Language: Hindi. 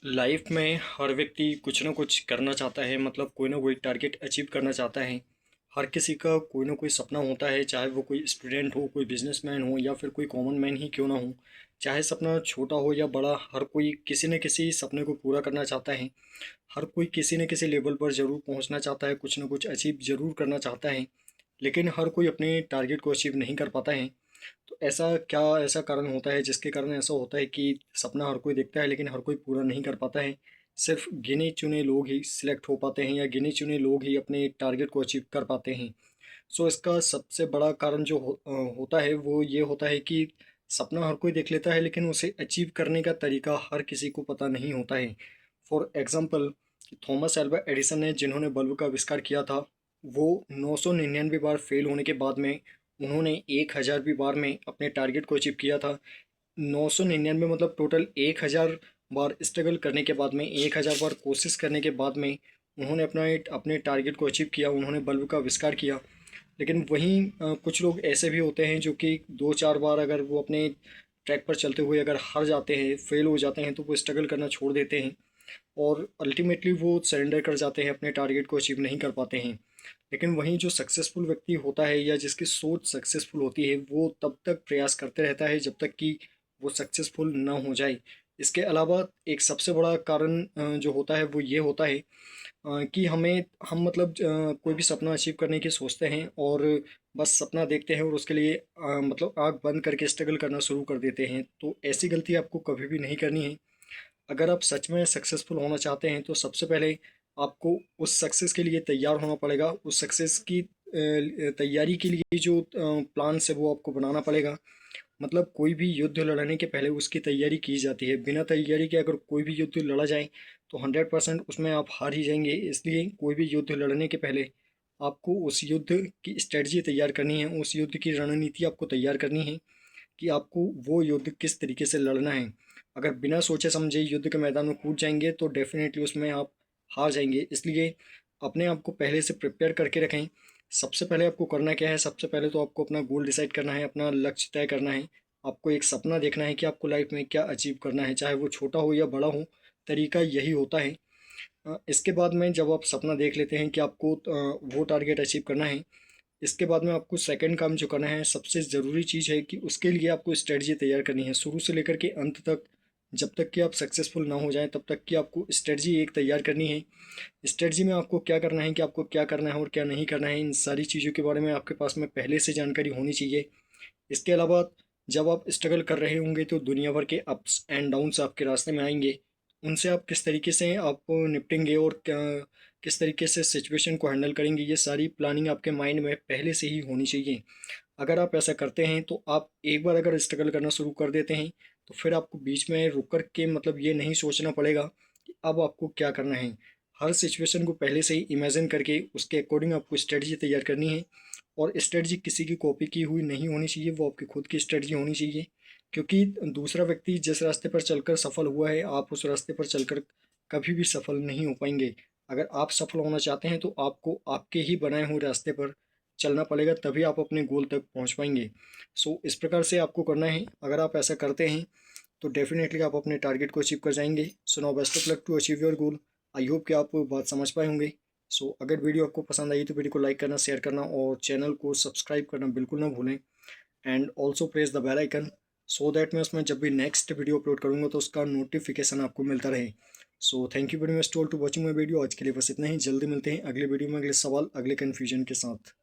लाइफ में हर व्यक्ति कुछ ना कुछ करना चाहता है, मतलब कोई ना कोई टारगेट अचीव करना चाहता है। हर किसी का कोई ना कोई सपना होता है, चाहे वो कोई स्टूडेंट हो, कोई बिजनेसमैन हो या फिर कोई कॉमन मैन ही क्यों ना हो। चाहे सपना छोटा हो या बड़ा, हर कोई किसी न किसी सपने को पूरा करना चाहता है। हर कोई किसी न किसी लेवल पर ज़रूर पहुंचना चाहता है, कुछ ना कुछ अचीव ज़रूर करना चाहता है। लेकिन हर कोई अपने टारगेट को अचीव नहीं कर पाता है। तो ऐसा कारण होता है जिसके कारण ऐसा होता है कि सपना हर कोई देखता है लेकिन हर कोई पूरा नहीं कर पाता है। सिर्फ गिने चुने लोग ही सिलेक्ट हो पाते हैं या गिने चुने लोग ही अपने टारगेट को अचीव कर पाते हैं। सो इसका सबसे बड़ा कारण जो होता है वो ये होता है कि सपना हर कोई देख लेता है लेकिन उसे अचीव करने का तरीका हर किसी को पता नहीं होता है। For example, Thomas Alva Edison ने जिन्होंने बल्ब का आविष्कार किया था, वो 999 बार फेल होने के बाद में उन्होंने 1000वीं बार में अपने टारगेट को अचीव किया था। 999 मतलब टोटल 1000 बार स्ट्रगल करने के बाद में, 1000 बार कोशिश करने के बाद में उन्होंने अपने टारगेट को अचीव किया, उन्होंने बल्ब का आविष्कार किया। लेकिन वहीं कुछ लोग ऐसे भी होते हैं जो कि दो चार बार अगर वो अपने ट्रैक पर चलते हुए अगर हार जाते हैं, फेल हो जाते हैं, तो वो स्ट्रगल करना छोड़ देते हैं और अल्टीमेटली वो सरेंडर कर जाते हैं, अपने टारगेट को अचीव नहीं कर पाते हैं। लेकिन वहीं जो सक्सेसफुल व्यक्ति होता है या जिसकी सोच सक्सेसफुल होती है, वो तब तक प्रयास करते रहता है जब तक कि वो सक्सेसफुल ना हो जाए। इसके अलावा एक सबसे बड़ा कारण जो होता है वो ये होता है कि हम मतलब कोई भी सपना अचीव करने की सोचते हैं और बस सपना देखते हैं और उसके लिए मतलब आँख बंद करके स्ट्रगल करना शुरू कर देते हैं। तो ऐसी गलती आपको कभी भी नहीं करनी है। अगर आप सच में सक्सेसफुल होना चाहते हैं तो सबसे पहले आपको उस सक्सेस के लिए तैयार होना पड़ेगा। उस सक्सेस की तैयारी के लिए जो प्लान है वो आपको बनाना पड़ेगा। मतलब कोई भी युद्ध लड़ने के पहले उसकी तैयारी की जाती है। बिना तैयारी के अगर कोई भी युद्ध लड़ा जाए तो 100% उसमें आप हार ही जाएंगे। इसलिए कोई भी युद्ध लड़ने के पहले आपको उस युद्ध की स्ट्रेटजी तैयार करनी है, उस युद्ध की रणनीति आपको तैयार करनी है कि आपको वो युद्ध किस तरीके से लड़ना है। अगर बिना सोचे समझे युद्ध के मैदान में कूद जाएंगे तो डेफिनेटली उसमें आप हार जाएंगे। इसलिए अपने आप को पहले से प्रिपेयर करके रखें। सबसे पहले आपको करना क्या है, सबसे पहले तो आपको अपना गोल डिसाइड करना है, अपना लक्ष्य तय करना है। आपको एक सपना देखना है कि आपको लाइफ में क्या अचीव करना है, चाहे वो छोटा हो या बड़ा हो, तरीका यही होता है। इसके बाद में जब आप सपना देख लेते हैं कि आपको वो टारगेट अचीव करना है, इसके बाद में आपको सेकंड काम जो करना है, सबसे ज़रूरी चीज़ है कि उसके लिए आपको स्ट्रेटजी तैयार करनी है शुरू से लेकर के अंत तक। जब तक कि आप सक्सेसफुल ना हो जाएं तब तक कि आपको स्ट्रेटजी एक तैयार करनी है। स्ट्रेटजी में आपको क्या करना है, कि आपको क्या करना है और क्या नहीं करना है, इन सारी चीज़ों के बारे में आपके पास में पहले से जानकारी होनी चाहिए। इसके अलावा जब आप स्ट्रगल कर रहे होंगे तो दुनिया भर के अप्स एंड डाउन्स आपके रास्ते में आएंगे। उनसे आप किस तरीके से आप निपटेंगे और क्या किस तरीके से सिचुएशन को हैंडल करेंगे, ये सारी प्लानिंग आपके माइंड में पहले से ही होनी चाहिए। अगर आप ऐसा करते हैं तो आप एक बार अगर स्ट्रगल करना शुरू कर देते हैं तो फिर आपको बीच में रुक कर के मतलब ये नहीं सोचना पड़ेगा कि अब आपको क्या करना है। हर सिचुएशन को पहले से ही इमेजिन करके उसके अकॉर्डिंग आपको स्ट्रेटजी तैयार करनी है। और स्ट्रेटजी किसी की कॉपी की हुई नहीं होनी चाहिए, वो आपकी खुद की स्ट्रेटजी होनी चाहिए। क्योंकि दूसरा व्यक्ति जिस रास्ते पर चलकर सफल हुआ है, आप उस रास्ते पर चलकर कभी भी सफल नहीं हो पाएंगे। अगर आप सफल होना चाहते हैं तो आपको आपके ही बनाए हुए रास्ते पर चलना पड़ेगा, तभी आप अपने गोल तक पहुंच पाएंगे। सो इस प्रकार से आपको करना है। अगर आप ऐसा करते हैं तो डेफिनेटली आप अपने टारगेट को अचीव कर जाएंगे। So now best of luck to achieve your goal. I hope कि आप बात समझ पाए होंगे। सो अगर वीडियो आपको पसंद आई तो वीडियो को लाइक करना, शेयर करना और चैनल को सब्सक्राइब करना बिल्कुल ना भूलें। And also press the bell icon, so that मैं उसमें जब भी नेक्स्ट वीडियो अपलोड करूँगा तो उसका नोटिफिकेशन आपको मिलता रहे। So thank you very much to all to watching my video. आज के लिए बस इतना ही। जल्दी मिलते हैं अगले वीडियो में, अगले सवाल, अगले कन्फ्यूजन के साथ।